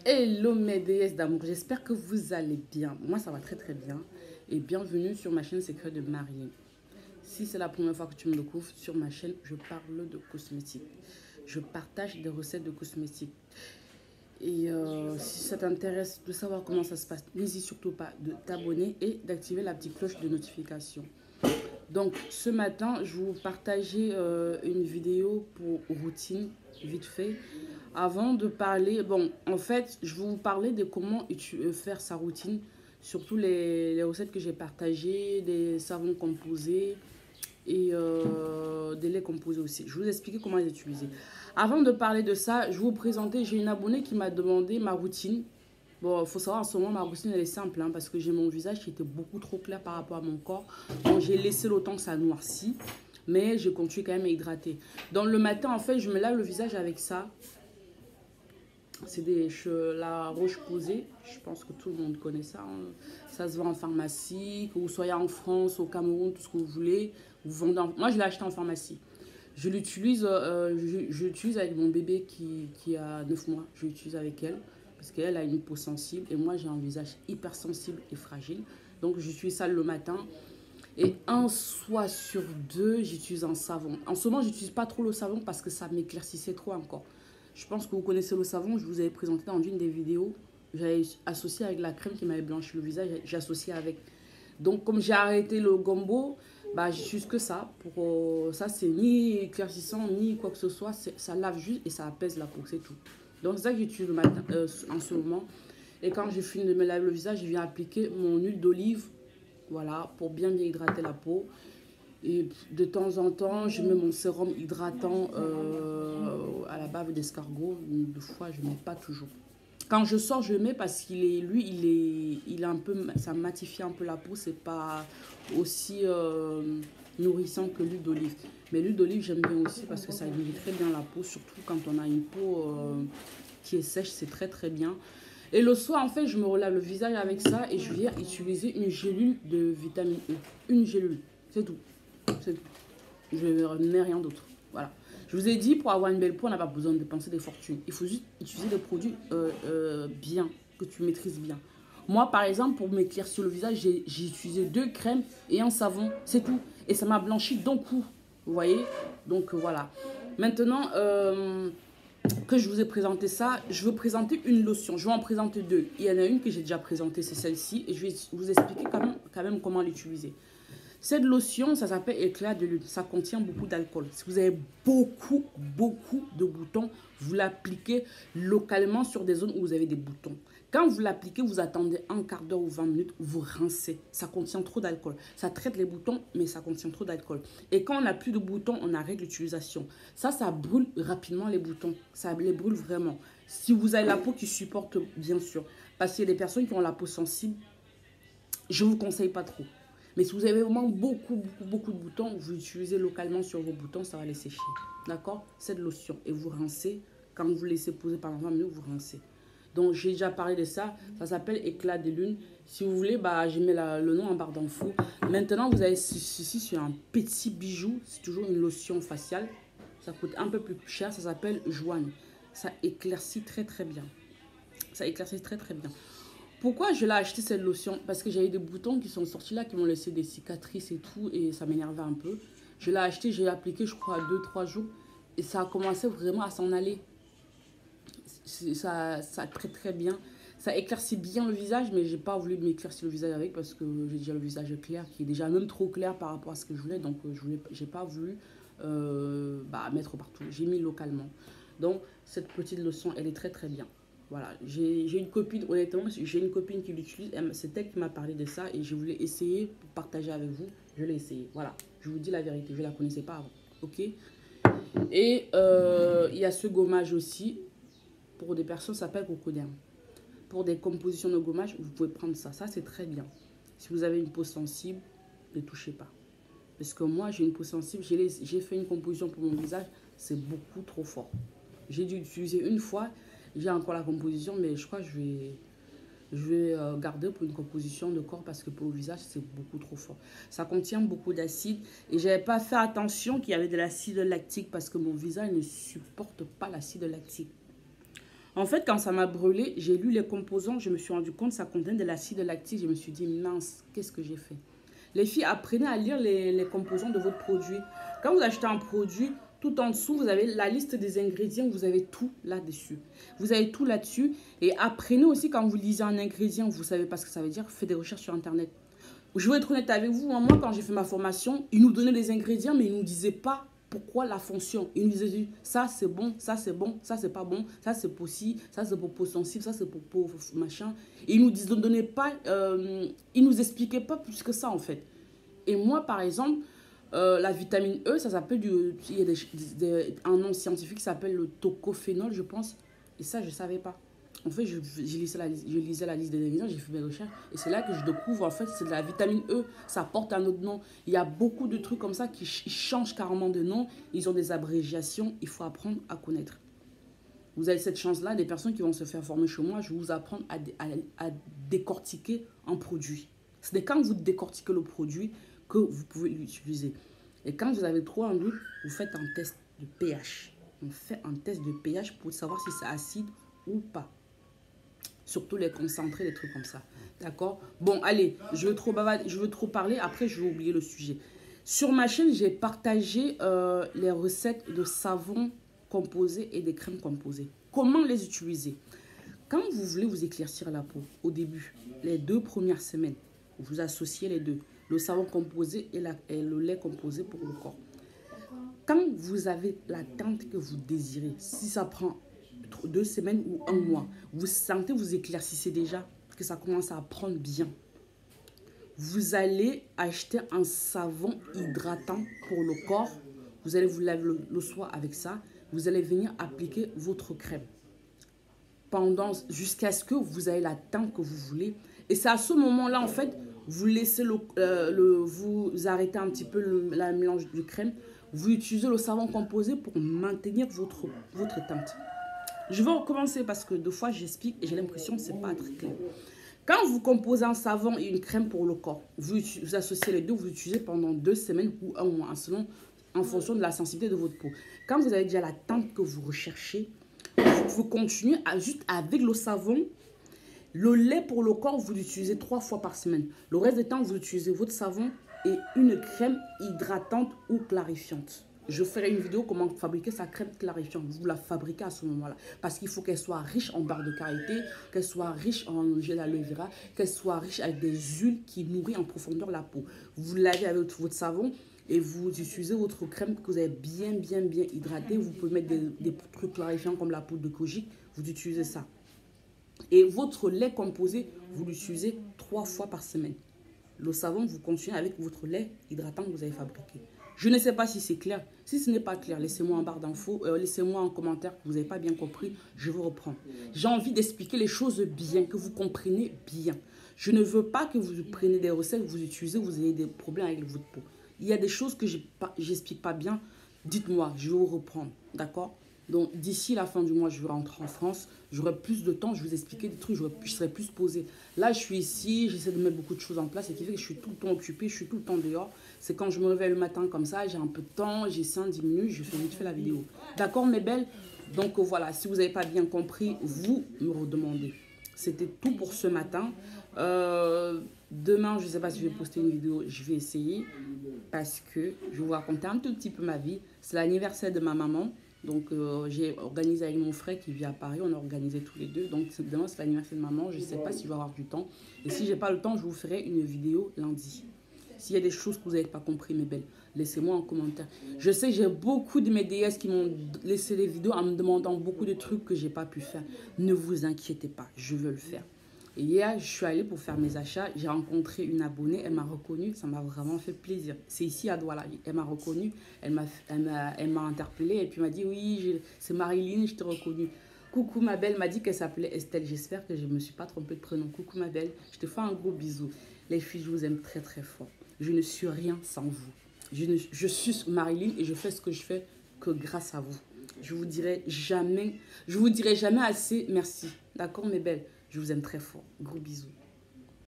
Hello mes déesses d'amour, j'espère que vous allez bien. Moi ça va très très bien et bienvenue sur ma chaîne Secret de Mariée. Si c'est la première fois que tu me découvres sur ma chaîne, je parle de cosmétiques. Je partage des recettes de cosmétiques. Et si ça t'intéresse de savoir comment ça se passe, n'hésite surtout pas de t'abonner et d'activer la petite cloche de notification. Donc ce matin, je vais vous partager une vidéo pour routine, vite fait. Avant de parler, bon, en fait, je vais vous parler de comment faire sa routine, surtout les recettes que j'ai partagées, des savons composés et des laits composés aussi. Je vais vous expliquer comment les utiliser. Avant de parler de ça, je vais vous présenter, j'ai une abonnée qui m'a demandé ma routine. Bon, il faut savoir, en ce moment, ma routine, elle est simple, hein, parce que j'ai mon visage qui était beaucoup trop clair par rapport à mon corps. Donc, j'ai laissé le temps que ça noircit, mais je continue quand même à hydrater. Donc, le matin, en fait, je me lave le visage avec ça. C'est la roche posée. Je pense que tout le monde connaît ça. Hein. Ça se vend en pharmacie, que vous soyez en France, au Cameroun, tout ce que vous voulez. Moi, je l'ai acheté en pharmacie. Je l'utilise avec mon bébé qui a 9 mois. Je l'utilise avec elle parce qu'elle a une peau sensible et moi, j'ai un visage hypersensible et fragile. Donc, j'utilise ça le matin. Et un soir sur deux, j'utilise un savon. En ce moment, j'utilise pas trop le savon parce que ça m'éclaircissait trop encore. Je pense que vous connaissez le savon, je vous avais présenté dans une des vidéos. J'avais associé avec la crème qui m'avait blanchi le visage, j'ai associé avec. Donc comme j'ai arrêté le gombo, bah j'utilise que ça. Ça c'est ni éclaircissant ni quoi que ce soit, ça lave juste et ça apaise la peau, c'est tout. Donc c'est ça que j'utilise le matin en ce moment. Et quand j'ai fini de me laver le visage, je viens appliquer mon huile d'olive, voilà, pour bien hydrater la peau. Et de temps en temps, je mets mon sérum hydratant à la bave d'escargot. Deux fois, je ne mets pas toujours. Quand je sors, je le mets parce il est un peu, ça matifie un peu la peau. C'est pas aussi nourrissant que l'huile d'olive. Mais l'huile d'olive, j'aime bien aussi parce que ça nourrit très bien la peau, surtout quand on a une peau qui est sèche, c'est très très bien. Et le soir, en fait, je me relave le visage avec ça et je viens utiliser une gélule de vitamine E. Une gélule, c'est tout. Je ne mets rien d'autre. Voilà. Je vous ai dit, pour avoir une belle peau, on n'a pas besoin de dépenser des fortunes. Il faut juste utiliser des produits bien, que tu maîtrises bien. Moi, par exemple, pour m'éclaircir le visage, j'ai utilisé 2 crèmes et un savon. C'est tout. Et ça m'a blanchi d'un coup. Vous voyez? Donc, voilà. Maintenant, que je vous ai présenté ça, je veux présenter une lotion. Je vais en présenter 2. Il y en a une que j'ai déjà présentée, c'est celle-ci. Et je vais vous expliquer quand même comment l'utiliser. Cette lotion, ça s'appelle éclat de lune. Ça contient beaucoup d'alcool. Si vous avez beaucoup de boutons, vous l'appliquez localement sur des zones où vous avez des boutons. Quand vous l'appliquez, vous attendez un quart d'heure ou 20 minutes, vous rincez. Ça contient trop d'alcool. Ça traite les boutons, mais ça contient trop d'alcool. Et quand on n'a plus de boutons, on arrête l'utilisation. Ça brûle rapidement les boutons. Ça les brûle vraiment. Si vous avez la peau qui supporte, bien sûr. Parce qu'il y a des personnes qui ont la peau sensible, je ne vous conseille pas trop. Mais si vous avez vraiment beaucoup de boutons, vous utilisez localement sur vos boutons, ça va les sécher. D'accord? Cette lotion. Et vous rincez. Quand vous laissez poser pendant 20 minutes, vous rincez. Donc, j'ai déjà parlé de ça. Ça s'appelle éclat de lune. Si vous voulez, bah, je mets le nom en barre d'infos. Maintenant, vous avez ceci sur un petit bijou. C'est toujours une lotion faciale. Ça coûte un peu plus cher. Ça s'appelle Joanne. Ça éclaircit très bien. Ça éclaircit très bien. Pourquoi je l'ai acheté cette lotion? Parce que j'avais des boutons qui sont sortis là, qui m'ont laissé des cicatrices et tout, et ça m'énervait un peu. Je l'ai acheté, j'ai appliqué, je crois, 2-3 jours, et ça a commencé vraiment à s'en aller. Ça traite très bien. Ça éclaircit bien le visage, mais j'ai pas voulu m'éclaircir le visage avec parce que j'ai déjà le visage clair, qui est déjà même trop clair par rapport à ce que je voulais, donc j'ai pas voulu mettre partout. J'ai mis localement. Donc, cette petite lotion, elle est très bien. Voilà, j'ai une copine, honnêtement, j'ai une copine qui l'utilise. C'est elle qui m'a parlé de ça et je voulais essayer pour partager avec vous. Je l'ai essayé. Voilà, je vous dis la vérité, je ne la connaissais pas avant. Ok? Et il y a ce gommage aussi. Pour des personnes, ça s'appelle Cocoderm. Pour des compositions de gommage, vous pouvez prendre ça. Ça, c'est très bien. Si vous avez une peau sensible, ne touchez pas. Parce que moi, j'ai une peau sensible. J'ai fait une composition pour mon visage. C'est beaucoup trop fort. J'ai dû l'utiliser une fois. J'ai encore la composition, mais je crois que je vais garder pour une composition de corps parce que pour le visage, c'est beaucoup trop fort. Ça contient beaucoup d'acide et je n'avais pas fait attention qu'il y avait de l'acide lactique parce que mon visage ne supporte pas l'acide lactique. En fait, quand ça m'a brûlé, j'ai lu les composants, je me suis rendu compte que ça contenait de l'acide lactique. Je me suis dit, mince, qu'est-ce que j'ai fait? Les filles, apprenez à lire les composants de votre produit. Quand vous achetez un produit, tout en dessous, vous avez la liste des ingrédients, vous avez tout là-dessus. Vous avez tout là-dessus. Et apprenez aussi, quand vous lisez un ingrédient, vous ne savez pas ce que ça veut dire, faites des recherches sur Internet. Je vais être honnête avec vous, moi, quand j'ai fait ma formation, ils nous donnaient les ingrédients, mais ils ne nous disaient pas pourquoi la fonction. Ils nous disaient, ça c'est bon, ça c'est bon, ça c'est pas bon, ça c'est possible, ça c'est pour peau sensible, ça c'est pour peau machin. Et ils nous donnaient pas, ils nous expliquaient pas plus que ça en fait. Et moi par exemple, la vitamine E, ça s'appelle il y a un nom scientifique qui s'appelle le tocophénol, je pense. Et ça, je savais pas. En fait, je lisais la liste des ingrédients, j'ai fait mes recherches. Et c'est là que je découvre, en fait, c'est de la vitamine E. Ça porte un autre nom. Il y a beaucoup de trucs comme ça qui changent carrément de nom. Ils ont des abréviations. Il faut apprendre à connaître. Vous avez cette chance-là, des personnes qui vont se faire former chez moi, je vais vous apprendre à décortiquer un produit. C'est quand vous décortiquez le produit que vous pouvez l'utiliser. Et quand vous avez trop un doute, vous faites un test de pH. On fait un test de pH pour savoir si c'est acide ou pas. Surtout les concentrés, des trucs comme ça. D'accord? Bon, allez, je veux trop parler. Après, je vais oublier le sujet. Sur ma chaîne, j'ai partagé les recettes de savons composés et des crèmes composées. Comment les utiliser? Quand vous voulez vous éclaircir la peau, au début, les 2 premières semaines, vous associez les deux. Le savon composé et le lait composé pour le corps. Quand vous avez la teinte que vous désirez, si ça prend 2 semaines ou 1 mois, vous sentez, vous éclaircissez déjà, que ça commence à prendre bien. Vous allez acheter un savon hydratant pour le corps. Vous allez vous laver le soir avec ça. Vous allez venir appliquer votre crème jusqu'à ce que vous ayez la teinte que vous voulez. Et c'est à ce moment-là, en fait, vous laissez vous arrêtez un petit peu la mélange de crème. Vous utilisez le savon composé pour maintenir votre teinte. Je vais recommencer parce que 2 fois j'explique et j'ai l'impression que ce n'est pas très clair. Quand vous composez un savon et une crème pour le corps, vous associez les deux, vous utilisez pendant 2 semaines ou 1 mois, en fonction de la sensibilité de votre peau. Quand vous avez déjà la teinte que vous recherchez, vous continuez juste avec le savon. Le lait pour le corps, vous l'utilisez 3 fois par semaine. Le reste du temps, vous utilisez votre savon et une crème hydratante ou clarifiante. Je ferai une vidéo comment fabriquer sa crème clarifiante. Vous la fabriquez à ce moment-là. Parce qu'il faut qu'elle soit riche en barres de karité, qu'elle soit riche en gel aloe vera, qu'elle soit riche avec des huiles qui nourrissent en profondeur la peau. Vous lavez avec votre savon et vous utilisez votre crème que vous avez bien hydratée. Vous pouvez mettre des trucs clarifiants comme la poudre de kojic. Vous utilisez ça. Et votre lait composé, vous l'utilisez 3 fois par semaine. Le savon, vous continuez avec votre lait hydratant que vous avez fabriqué. Je ne sais pas si c'est clair. Si ce n'est pas clair, laissez-moi en barre d'infos, laissez-moi en commentaire que vous n'avez pas bien compris. Je vous reprends. J'ai envie d'expliquer les choses bien, que vous compreniez bien. Je ne veux pas que vous preniez des recettes, que vous utilisez, vous ayez des problèmes avec votre peau. Il y a des choses que je n'explique pas bien. Dites-moi, je vais vous reprendre. D'accord? Donc, d'ici la fin du mois, je vais rentrer en France. J'aurai plus de temps, je vais vous expliquer des trucs, je serai plus posée. Là, je suis ici, j'essaie de mettre beaucoup de choses en place, et qui fait que je suis tout le temps occupée, je suis tout le temps dehors. C'est quand je me réveille le matin comme ça, j'ai un peu de temps, j'ai 5-10 minutes, je fais vite fait la vidéo. D'accord, mes belles? Donc, voilà, si vous n'avez pas bien compris, vous me redemandez. C'était tout pour ce matin. Demain, je ne sais pas si je vais poster une vidéo, je vais essayer. Parce que je vais vous raconter un tout petit peu ma vie. C'est l'anniversaire de ma maman. Donc, j'ai organisé avec mon frère qui vit à Paris. On a organisé tous les deux. Donc, demain, c'est l'anniversaire de maman. Je ne sais pas si je vais avoir du temps. Et si je n'ai pas le temps, je vous ferai une vidéo lundi. S'il y a des choses que vous n'avez pas compris, mes belles, laissez-moi en commentaire. Je sais, j'ai beaucoup de mes DS qui m'ont laissé des vidéos en me demandant beaucoup de trucs que je n'ai pas pu faire. Ne vous inquiétez pas, je veux le faire. Et hier, je suis allée pour faire mes achats. J'ai rencontré une abonnée. Elle m'a reconnue. Ça m'a vraiment fait plaisir. C'est ici à Douala. Elle m'a reconnue. Elle m'a interpellée. Et puis, elle m'a dit, oui, c'est Marilyn, je t'ai reconnue. Coucou, ma belle. Elle m'a dit qu'elle s'appelait Estelle. J'espère que je ne me suis pas trompée de prénom. Coucou, ma belle. Je te fais un gros bisou. Les filles, je vous aime très, très fort. Je ne suis rien sans vous. Je suis Marilyn et je fais ce que je fais que grâce à vous. Je vous dirai jamais assez merci. D'accord, mes belles? Je vous aime très fort. Gros bisous.